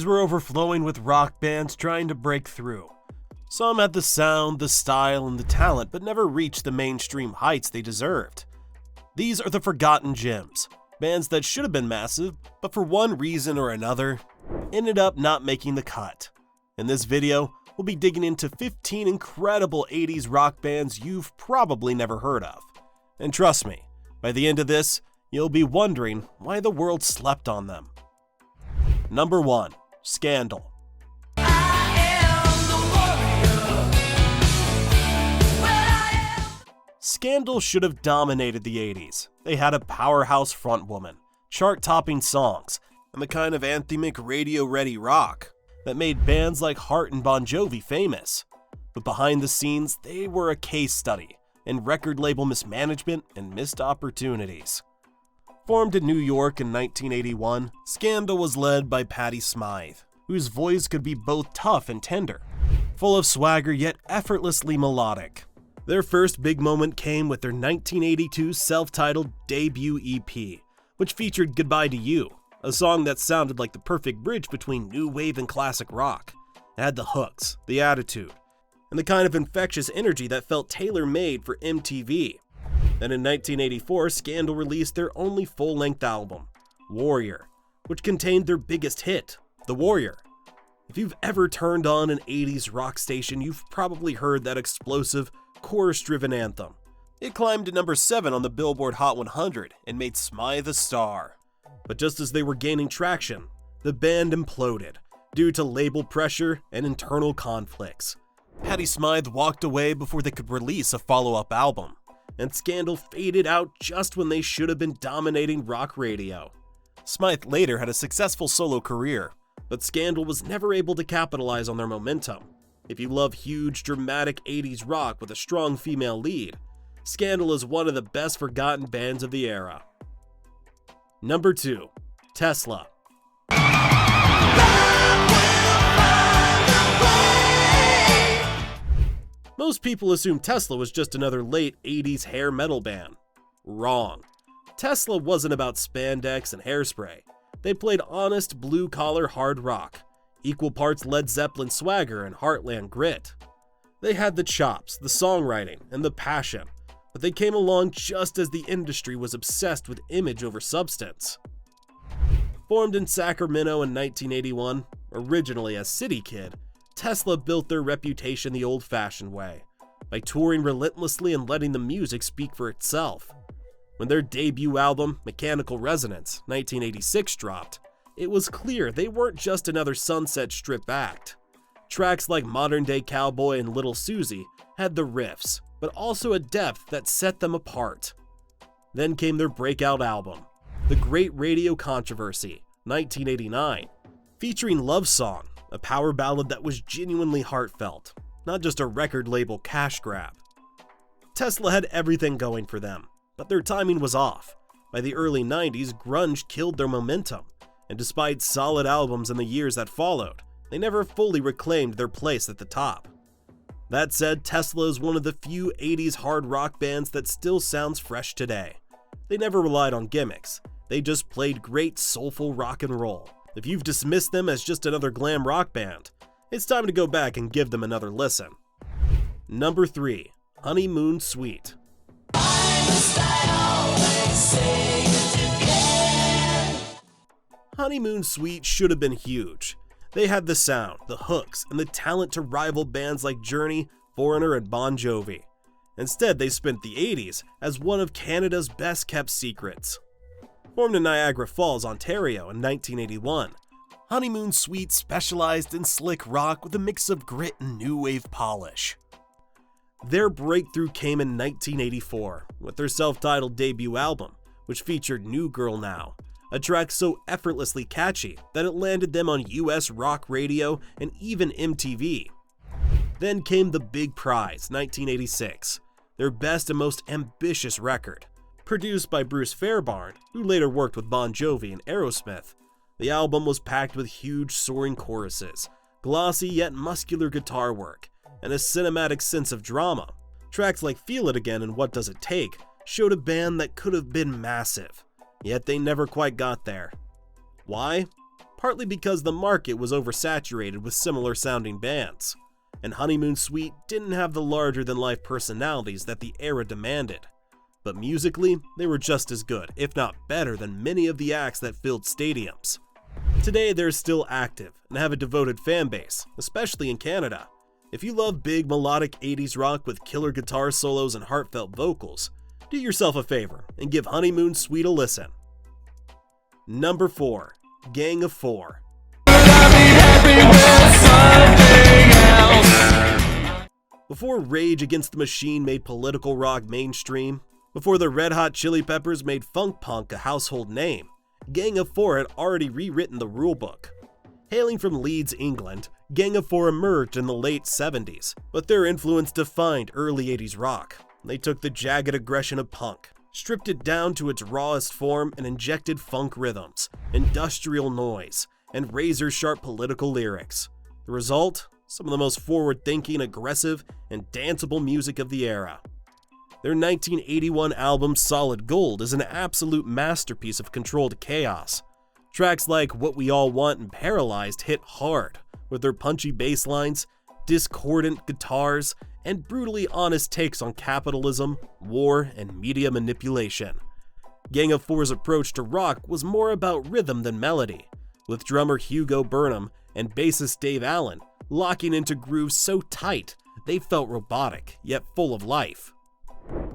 were overflowing with rock bands trying to break through. Some had the sound, the style, and the talent, but never reached the mainstream heights they deserved. These are the forgotten gems, bands that should have been massive, but for one reason or another, ended up not making the cut. In this video, we'll be digging into 15 incredible 80s rock bands you've probably never heard of. And trust me, by the end of this, you'll be wondering why the world slept on them. Number 1. Scandal. Scandal should have dominated the 80s. They had a powerhouse frontwoman, chart-topping songs, and the kind of anthemic radio-ready rock that made bands like Heart and Bon Jovi famous. But behind the scenes, they were a case study in record label mismanagement and missed opportunities. Formed in New York in 1981, Scandal was led by Patti Smythe, whose voice could be both tough and tender, full of swagger yet effortlessly melodic. Their first big moment came with their 1982 self-titled debut EP, which featured Goodbye to You, a song that sounded like the perfect bridge between new wave and classic rock. It had the hooks, the attitude, and the kind of infectious energy that felt tailor-made for MTV. Then in 1984, Scandal released their only full-length album, Warrior, which contained their biggest hit, The Warrior. If you've ever turned on an 80s rock station, you've probably heard that explosive, chorus-driven anthem. It climbed to number 7 on the Billboard Hot 100 and made Smythe a star. But just as they were gaining traction, the band imploded due to label pressure and internal conflicts. Patti Smythe walked away before they could release a follow-up album, and Scandal faded out just when they should have been dominating rock radio. Smythe later had a successful solo career, but Scandal was never able to capitalize on their momentum. If you love huge, dramatic 80s rock with a strong female lead, Scandal is one of the best forgotten bands of the era. Number 2. Tesla. Most people assume Tesla was just another late 80s hair metal band. Wrong. Tesla wasn't about spandex and hairspray. They played honest, blue-collar hard rock, equal parts Led Zeppelin swagger and Heartland grit. They had the chops, the songwriting, and the passion, but they came along just as the industry was obsessed with image over substance. Formed in Sacramento in 1981, originally as City Kid, Tesla built their reputation the old-fashioned way, by touring relentlessly and letting the music speak for itself. When their debut album, Mechanical Resonance, 1986 dropped, it was clear they weren't just another Sunset Strip act. Tracks like Modern Day Cowboy and Little Susie had the riffs, but also a depth that set them apart. Then came their breakout album, The Great Radio Controversy, 1989, featuring Love Song, a power ballad that was genuinely heartfelt, not just a record label cash grab. Tesla had everything going for them, but their timing was off. By the early 90s, grunge killed their momentum, and despite solid albums in the years that followed, they never fully reclaimed their place at the top. That said, Tesla is one of the few 80s hard rock bands that still sounds fresh today. They never relied on gimmicks, they just played great soulful rock and roll. If you've dismissed them as just another glam rock band, it's time to go back and give them another listen. Number 3. Honeymoon Suite. Honeymoon Suite should have been huge. They had the sound, the hooks, and the talent to rival bands like Journey, Foreigner, and Bon Jovi. Instead, they spent the 80s as one of Canada's best-kept secrets. Formed in Niagara Falls, Ontario in 1981, Honeymoon Suite specialized in slick rock with a mix of grit and new wave polish. Their breakthrough came in 1984 with their self-titled debut album, which featured New Girl Now, a track so effortlessly catchy that it landed them on US rock radio and even MTV. Then came the big prize, 1986, their best and most ambitious record. Produced by Bruce Fairbairn, who later worked with Bon Jovi and Aerosmith, the album was packed with huge soaring choruses, glossy yet muscular guitar work, and a cinematic sense of drama. Tracks like Feel It Again and What Does It Take showed a band that could have been massive, yet they never quite got there. Why? partly because the market was oversaturated with similar sounding bands, and Honeymoon Suite didn't have the larger-than-life personalities that the era demanded. But musically, they were just as good, if not better, than many of the acts that filled stadiums. Today, they're still active and have a devoted fan base, especially in Canada. If you love big melodic 80s rock with killer guitar solos and heartfelt vocals, do yourself a favor and give Honeymoon Suite a listen. Number 4. Gang of Four. Before Rage Against the Machine made political rock mainstream, before the Red Hot Chili Peppers made funk punk a household name, Gang of Four had already rewritten the rulebook. Hailing from Leeds, England, Gang of Four emerged in the late 70s, but their influence defined early 80s rock. They took the jagged aggression of punk, stripped it down to its rawest form, and injected funk rhythms, industrial noise, and razor-sharp political lyrics. The result? Some of the most forward-thinking, aggressive, and danceable music of the era. Their 1981 album Solid Gold is an absolute masterpiece of controlled chaos. Tracks like What We All Want and Paralyzed hit hard, with their punchy bass lines, discordant guitars, and brutally honest takes on capitalism, war, and media manipulation. Gang of Four's approach to rock was more about rhythm than melody, with drummer Hugo Burnham and bassist Dave Allen locking into grooves so tight they felt robotic, yet full of life.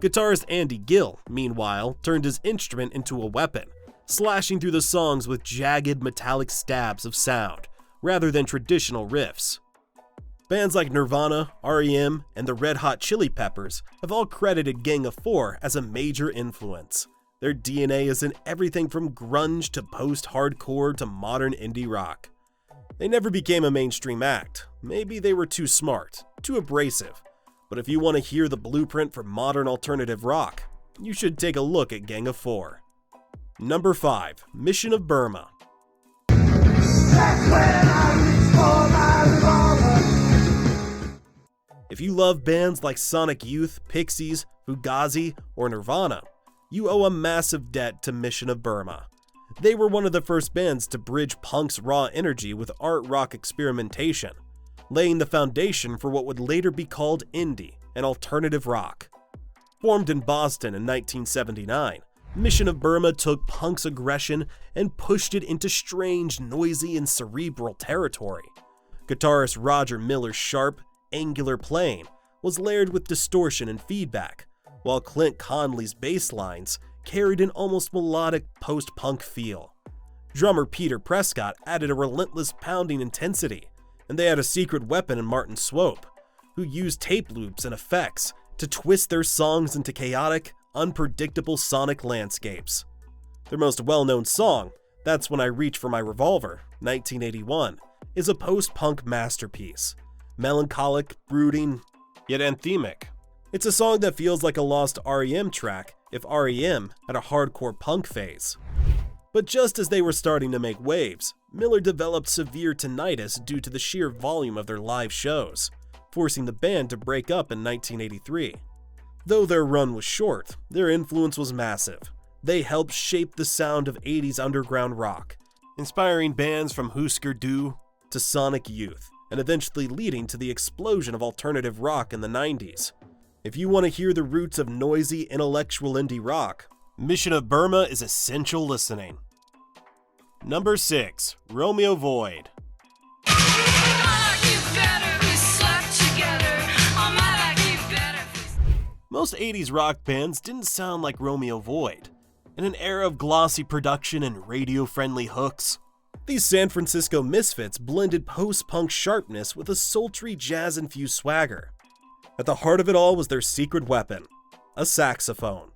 Guitarist Andy Gill, meanwhile, turned his instrument into a weapon, slashing through the songs with jagged metallic stabs of sound, rather than traditional riffs. Bands like Nirvana, REM, and the Red Hot Chili Peppers have all credited Gang of Four as a major influence. Their DNA is in everything from grunge to post-hardcore to modern indie rock. They never became a mainstream act. Maybe they were too smart, too abrasive. But if you want to hear the blueprint for modern alternative rock, you should take a look at Gang of Four. Number 5. Mission of Burma. If you love bands like Sonic Youth, Pixies, Fugazi, or Nirvana, you owe a massive debt to Mission of Burma. They were one of the first bands to bridge punk's raw energy with art rock experimentation, laying the foundation for what would later be called indie and alternative rock. Formed in Boston in 1979, Mission of Burma took punk's aggression and pushed it into strange, noisy, and cerebral territory. Guitarist Roger Miller's sharp, angular playing was layered with distortion and feedback, while Clint Conley's bass lines carried an almost melodic post-punk feel. Drummer Peter Prescott added a relentless pounding intensity, and they had a secret weapon in Martin Swope, who used tape loops and effects to twist their songs into chaotic, unpredictable sonic landscapes. Their most well-known song, That's When I Reach for My Revolver, 1981, is a post-punk masterpiece. Melancholic, brooding, yet anthemic. It's a song that feels like a lost REM track if REM had a hardcore punk phase. But just as they were starting to make waves, Miller developed severe tinnitus due to the sheer volume of their live shows, forcing the band to break up in 1983. Though their run was short, their influence was massive. They helped shape the sound of 80s underground rock, inspiring bands from Husker Du to Sonic Youth, and eventually leading to the explosion of alternative rock in the 90s. If you want to hear the roots of noisy, intellectual indie rock, Mission of Burma is essential listening. Number 6. Romeo Void. Most 80s rock bands didn't sound like Romeo Void. In an era of glossy production and radio-friendly hooks, these San Francisco misfits blended post-punk sharpness with a sultry jazz-infused swagger. At the heart of it all was their secret weapon, a saxophone.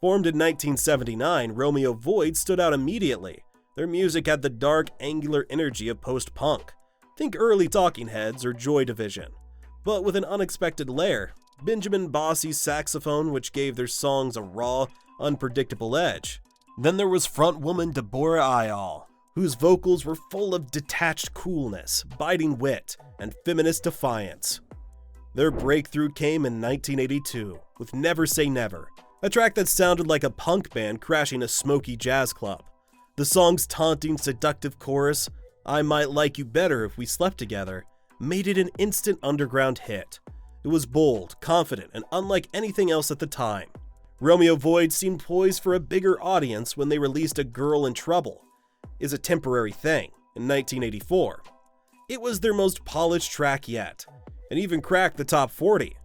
Formed in 1979, Romeo Void stood out immediately. Their music had the dark, angular energy of post-punk. Think early Talking Heads or Joy Division. But with an unexpected layer, Benjamin Bossy's saxophone, which gave their songs a raw, unpredictable edge. Then there was frontwoman Deborah Ayal, whose vocals were full of detached coolness, biting wit, and feminist defiance. Their breakthrough came in 1982 with Never Say Never, a track that sounded like a punk band crashing a smoky jazz club. The song's taunting, seductive chorus, "I might like you better if we slept together," made it an instant underground hit. It was bold, confident, and unlike anything else at the time. Romeo Void seemed poised for a bigger audience when they released A Girl in Trouble, Is a Temporary Thing, in 1984. It was their most polished track yet, and even cracked the top 40.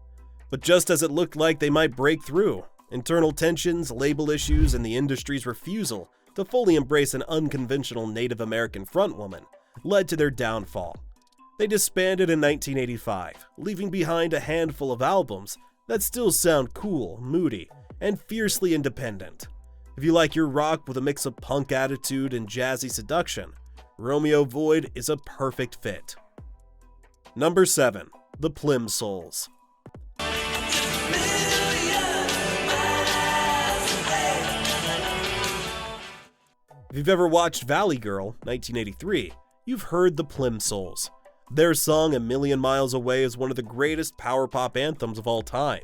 But just as it looked like they might break through, internal tensions, label issues, and the industry's refusal to fully embrace an unconventional Native American frontwoman led to their downfall. They disbanded in 1985, leaving behind a handful of albums that still sound cool, moody, and fiercely independent. If you like your rock with a mix of punk attitude and jazzy seduction, Romeo Void is a perfect fit. Number 7. The Plimsouls. If you've ever watched Valley Girl, 1983, you've heard the Plimsouls. Their song A Million Miles Away is one of the greatest power pop anthems of all time.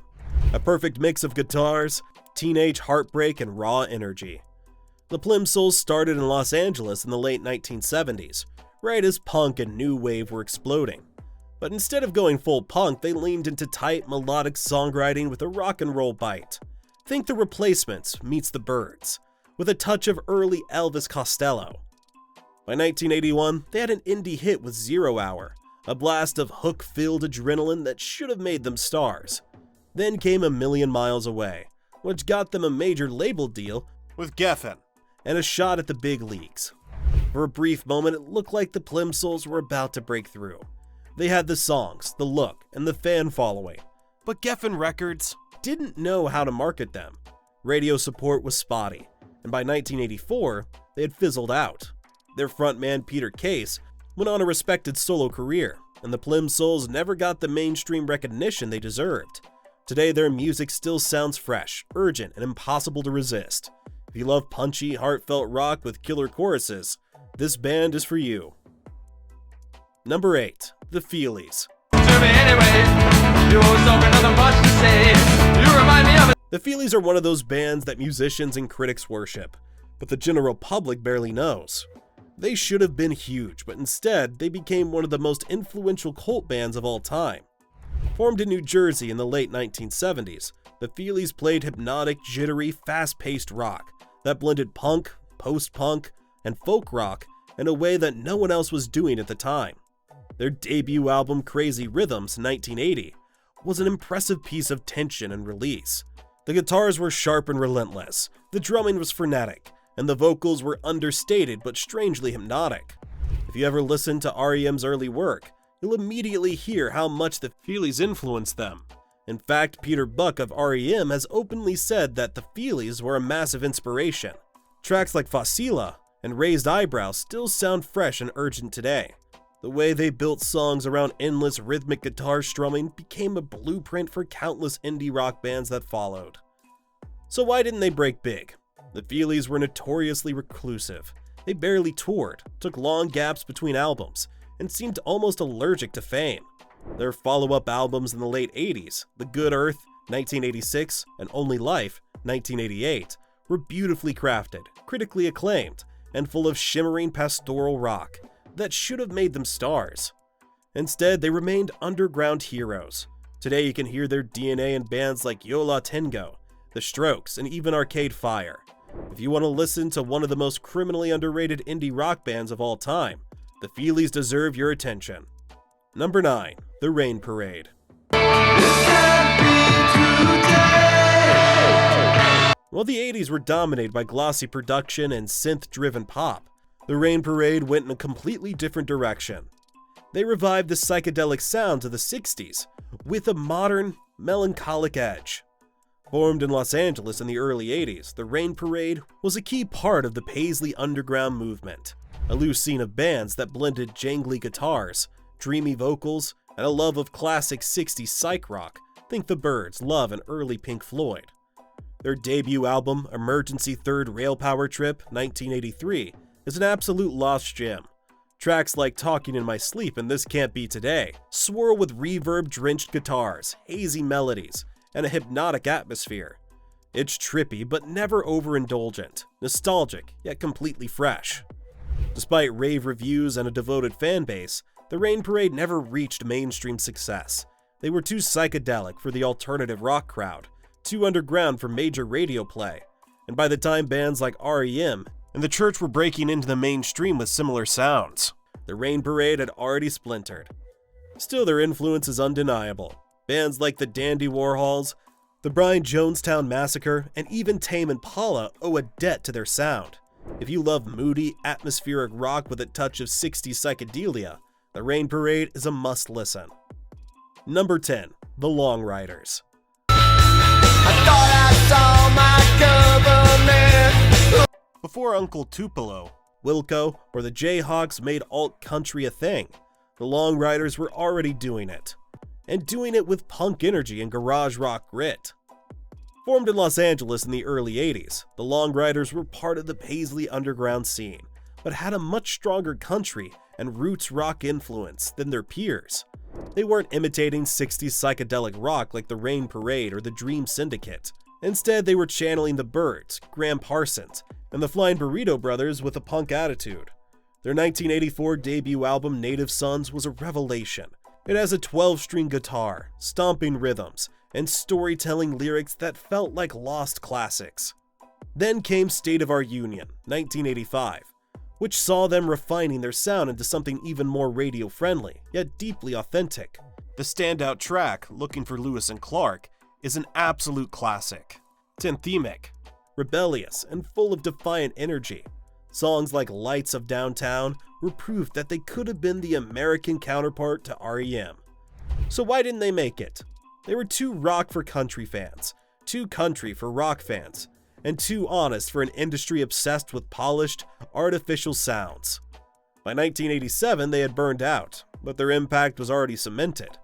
A perfect mix of guitars, teenage heartbreak, and raw energy. The Plimsouls started in Los Angeles in the late 1970s, right as punk and new wave were exploding. But instead of going full punk, they leaned into tight, melodic songwriting with a rock and roll bite. Think The Replacements meets The Byrds, with a touch of early Elvis Costello. By 1981, they had an indie hit with 0 Hour, a blast of hook-filled adrenaline that should have made them stars. Then came A Million Miles Away, which got them a major label deal with Geffen and a shot at the big leagues. For a brief moment, it looked like the Plimsouls were about to break through. They had the songs, the look, and the fan following, but Geffen Records didn't know how to market them. Radio support was spotty, and by 1984, they had fizzled out. Their frontman Peter Case went on a respected solo career, and the Plimsouls never got the mainstream recognition they deserved. Today, their music still sounds fresh, urgent, and impossible to resist. If you love punchy, heartfelt rock with killer choruses, this band is for you. Number 8. The Feelies. The Feelies are one of those bands that musicians and critics worship, but the general public barely knows. They should have been huge, but instead, they became one of the most influential cult bands of all time. Formed in New Jersey in the late 1970s, the Feelies played hypnotic, jittery, fast-paced rock that blended punk, post-punk, and folk rock in a way that no one else was doing at the time. Their debut album, Crazy Rhythms, in 1980, was an impressive piece of tension and release. The guitars were sharp and relentless, the drumming was frenetic, and the vocals were understated but strangely hypnotic. If you ever listen to REM's early work, you'll immediately hear how much the Feelies influenced them. In fact, Peter Buck of REM has openly said that the Feelies were a massive inspiration. Tracks like Fossila and Raised Eyebrows still sound fresh and urgent today. The way they built songs around endless rhythmic guitar strumming became a blueprint for countless indie rock bands that followed. So why didn't they break big? The Feelies were notoriously reclusive. They barely toured, took long gaps between albums, and seemed almost allergic to fame. Their follow-up albums in the late 80s, The Good Earth, 1986, and Only Life, 1988, were beautifully crafted, critically acclaimed, and full of shimmering pastoral rock that should have made them stars. Instead, they remained underground heroes. Today you can hear their DNA in bands like Yo La Tengo, The Strokes, and even Arcade Fire. If you want to listen to one of the most criminally underrated indie rock bands of all time, the Feelies deserve your attention. Number 9. The Rain Parade. While the 80s were dominated by glossy production and synth-driven pop, the Rain Parade went in a completely different direction. They revived the psychedelic sounds of the 60s with a modern, melancholic edge. Formed in Los Angeles in the early 80s, the Rain Parade was a key part of the Paisley Underground movement, a loose scene of bands that blended jangly guitars, dreamy vocals, and a love of classic 60s psych rock. Think The Byrds, Love, and early Pink Floyd. Their debut album, Emergency Third Rail Power Trip, 1983, is an absolute lost gem. Tracks like Talking in My Sleep and This Can't Be Today swirl with reverb-drenched guitars, hazy melodies, and a hypnotic atmosphere. It's trippy but never overindulgent, nostalgic yet completely fresh. Despite rave reviews and a devoted fan base, the Rain Parade never reached mainstream success. They were too psychedelic for the alternative rock crowd, too underground for major radio play, and by the time bands like REM and The Church were breaking into the mainstream with similar sounds, the Rain Parade had already splintered. Still, their influence is undeniable. Bands like the Dandy Warhols, the Brian Jonestown Massacre, and even Tame Impala owe a debt to their sound. If you love moody, atmospheric rock with a touch of 60s psychedelia, the Rain Parade is a must-listen. Number 10. The Long Ryders. Before Uncle Tupelo, Wilco, or the Jayhawks made alt-country a thing, the Long Ryders were already doing it. And doing it with punk energy and garage rock grit. Formed in Los Angeles in the early 80s, the Long Ryders were part of the Paisley underground scene, but had a much stronger country and roots rock influence than their peers. They weren't imitating 60s psychedelic rock like the Rain Parade or the Dream Syndicate. Instead, they were channeling the Byrds, Graham Parsons, and the Flying Burrito Brothers with a punk attitude. Their 1984 debut album Native Sons was a revelation. It has a 12-string guitar, stomping rhythms, and storytelling lyrics that felt like lost classics. Then came State of Our Union, 1985, which saw them refining their sound into something even more radio-friendly, yet deeply authentic. The standout track, Looking for Lewis and Clark, is an absolute classic. It's anthemic, rebellious, and full of defiant energy. Songs like Lights of Downtown were proof that they could have been the American counterpart to REM. So why didn't they make it? They were too rock for country fans, too country for rock fans, and too honest for an industry obsessed with polished, artificial sounds. By 1987, they had burned out, but their impact was already cemented.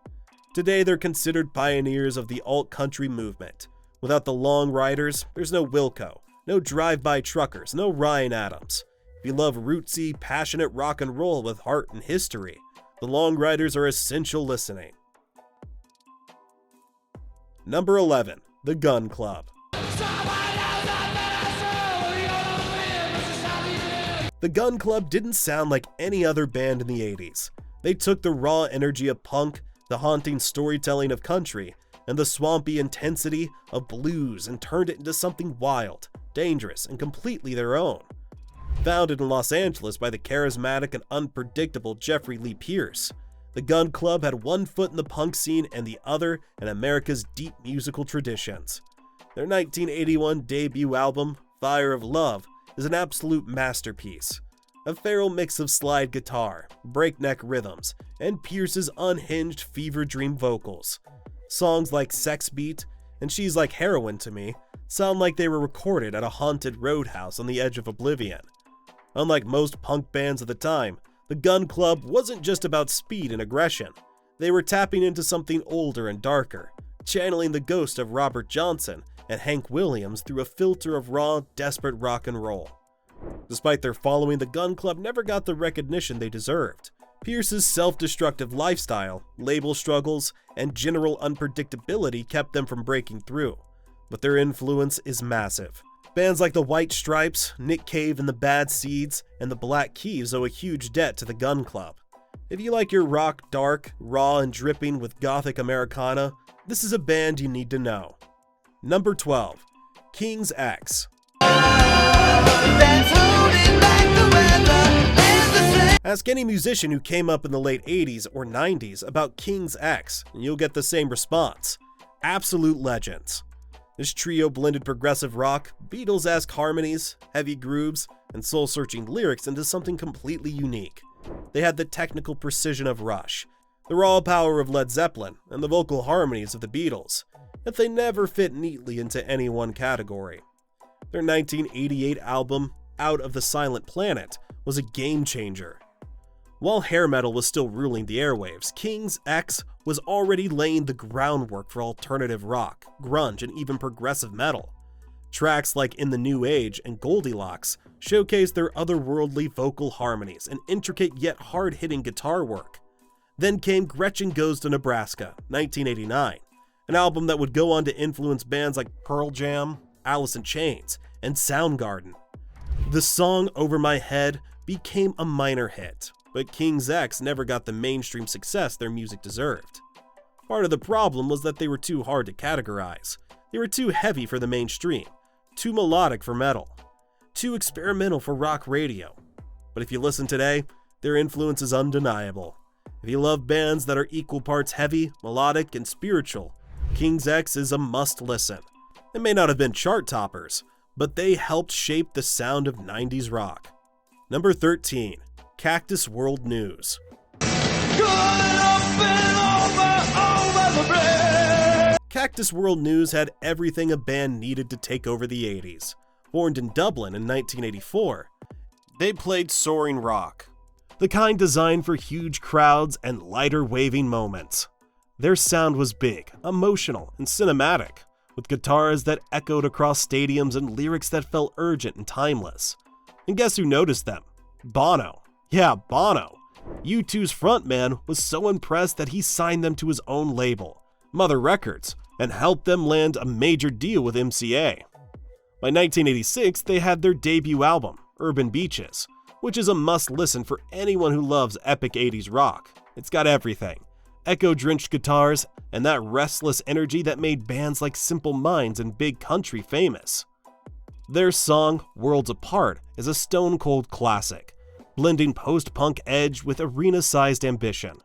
Today, they're considered pioneers of the alt-country movement. Without the Long Ryders, there's no Wilco, no drive-by truckers, no Ryan Adams. If you love rootsy, passionate rock and roll with heart and history, the Long Ryders are essential listening. Number 11. The Gun Club. The Gun Club didn't sound like any other band in the 80s. They took the raw energy of punk, the haunting storytelling of country, and the swampy intensity of blues and turned it into something wild, dangerous, and completely their own. Founded in Los Angeles by the charismatic and unpredictable Jeffrey Lee Pierce, the Gun Club had one foot in the punk scene and the other in America's deep musical traditions. Their 1981 debut album, Fire of Love, is an absolute masterpiece. A feral mix of slide guitar, breakneck rhythms, and Pierce's unhinged fever dream vocals. Songs like Sex Beat and She's Like Heroin to Me sound like they were recorded at a haunted roadhouse on the edge of oblivion. Unlike most punk bands of the time, the Gun Club wasn't just about speed and aggression. They were tapping into something older and darker, channeling the ghost of Robert Johnson and Hank Williams through a filter of raw, desperate rock and roll. Despite their following, the Gun Club never got the recognition they deserved. Pierce's self-destructive lifestyle, label struggles, and general unpredictability kept them from breaking through, but their influence is massive. Bands like the White Stripes, Nick Cave and the Bad Seeds, and the Black Keys owe a huge debt to the Gun Club. If you like your rock dark, raw, and dripping with gothic Americana, this is a band you need to know. Number 12. King's X. Ask any musician who came up in the late 80s or 90s about King's X, and you'll get the same response. Absolute legends. This trio blended progressive rock, Beatles-esque harmonies, heavy grooves, and soul-searching lyrics into something completely unique. They had the technical precision of Rush, the raw power of Led Zeppelin, and the vocal harmonies of the Beatles, yet they never fit neatly into any one category. Their 1988 album, Out of the Silent Planet, was a game-changer. While hair metal was still ruling the airwaves, King's X was already laying the groundwork for alternative rock, grunge, and even progressive metal. Tracks like In the New Age and Goldilocks showcased their otherworldly vocal harmonies and intricate yet hard-hitting guitar work. Then came Gretchen Goes to Nebraska, 1989, an album that would go on to influence bands like Pearl Jam, Alice in Chains, and Soundgarden. The song Over My Head became a minor hit, but King's X never got the mainstream success their music deserved. Part of the problem was that they were too hard to categorize. They were too heavy for the mainstream, too melodic for metal, too experimental for rock radio. But if you listen today, their influence is undeniable. If you love bands that are equal parts heavy, melodic, and spiritual, King's X is a must-listen. They may not have been chart toppers, but they helped shape the sound of 90s rock. Number 13, Cactus World News. Cactus World News had everything a band needed to take over the 80s. Formed in Dublin in 1984, they played soaring rock, the kind designed for huge crowds and lighter waving moments. Their sound was big, emotional, and cinematic, with guitars that echoed across stadiums and lyrics that felt urgent and timeless. And guess who noticed them? Bono. Yeah, Bono. U2's frontman was so impressed that he signed them to his own label, Mother Records, and helped them land a major deal with MCA. By 1986, they had their debut album, Urban Beaches, which is a must-listen for anyone who loves epic 80s rock. It's got everything: echo-drenched guitars and that restless energy that made bands like Simple Minds and Big Country famous. Their song, Worlds Apart, is a stone-cold classic, blending post-punk edge with arena-sized ambition.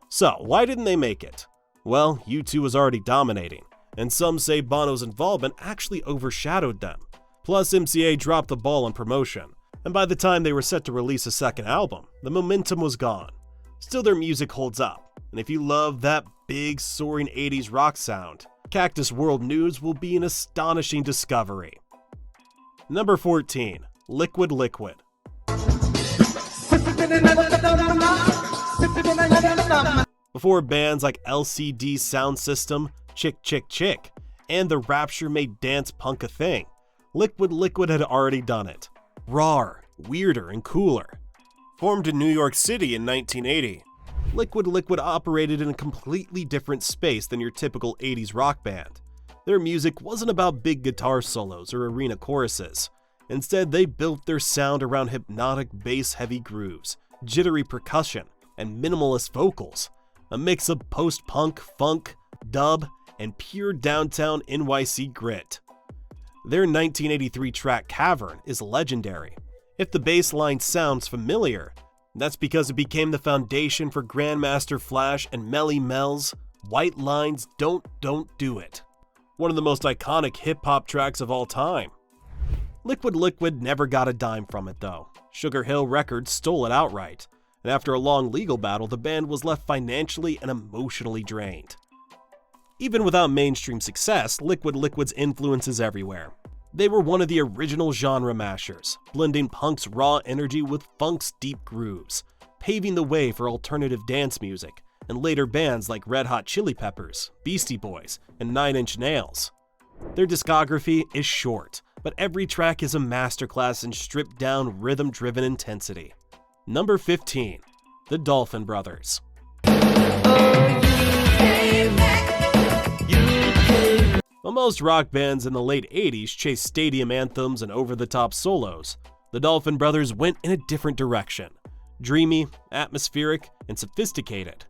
So, why didn't they make it? Well, U2 was already dominating, and some say Bono's involvement actually overshadowed them. Plus, MCA dropped the ball on promotion, and by the time they were set to release a second album, the momentum was gone. Still, their music holds up, and if you love that big, soaring 80s rock sound, Cactus World News will be an astonishing discovery. Number 14, Liquid Liquid. Before bands like LCD Sound System, Chick Chick Chick, and The Rapture made dance punk a thing, Liquid Liquid had already done it. Rawer, weirder, and cooler. Formed in New York City in 1980, Liquid Liquid operated in a completely different space than your typical 80s rock band. Their music wasn't about big guitar solos or arena choruses. Instead, they built their sound around hypnotic bass-heavy grooves, jittery percussion, and minimalist vocals, a mix of post-punk, funk, dub, and pure downtown NYC grit. Their 1983 track Cavern is legendary. If the bass line sounds familiar, that's because it became the foundation for Grandmaster Flash and Melly Mel's White Lines Don't Do It, one of the most iconic hip-hop tracks of all time. Liquid Liquid never got a dime from it though. Sugar Hill Records stole it outright, and after a long legal battle, the band was left financially and emotionally drained. Even without mainstream success, Liquid Liquid's influence is everywhere. They were one of the original genre mashers, blending punk's raw energy with funk's deep grooves, paving the way for alternative dance music, and later bands like Red Hot Chili Peppers, Beastie Boys, and Nine Inch Nails. Their discography is short, but every track is a masterclass in stripped-down, rhythm-driven intensity. Number 15, the Dolphin Brothers. While most rock bands in the late 80s chased stadium anthems and over-the-top solos, the Dolphin Brothers went in a different direction. Dreamy, atmospheric, and sophisticated.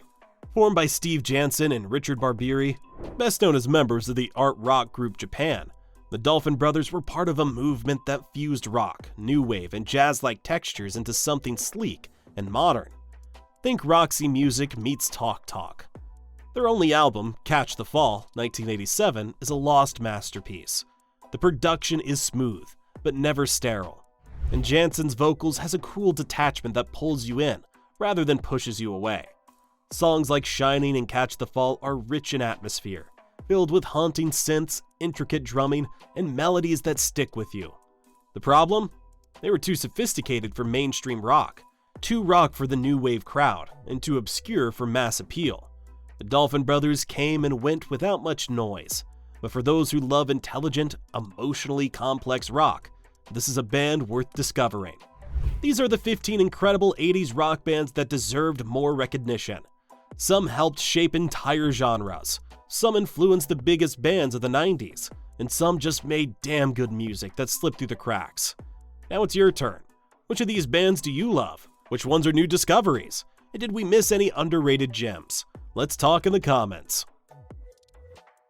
Formed by Steve Jansen and Richard Barbieri, best known as members of the art rock group Japan, the Dolphin Brothers were part of a movement that fused rock, new wave, and jazz-like textures into something sleek and modern. Think Roxy Music meets Talk Talk. Their only album, Catch the Fall, 1987, is a lost masterpiece. The production is smooth, but never sterile, and Jansen's vocals has a cool detachment that pulls you in, rather than pushes you away. Songs like Shining and Catch the Fall are rich in atmosphere, filled with haunting synths, intricate drumming, and melodies that stick with you. The problem? They were too sophisticated for mainstream rock, too rock for the new wave crowd, and too obscure for mass appeal. The Dolphin Brothers came and went without much noise, but for those who love intelligent, emotionally complex rock, this is a band worth discovering. These are the 15 incredible 80s rock bands that deserved more recognition. Some helped shape entire genres. Some influenced the biggest bands of the 90s, and some just made damn good music that slipped through the cracks. Now it's your turn. Which of these bands do you love? Which ones are new discoveries? And did we miss any underrated gems? Let's talk in the comments.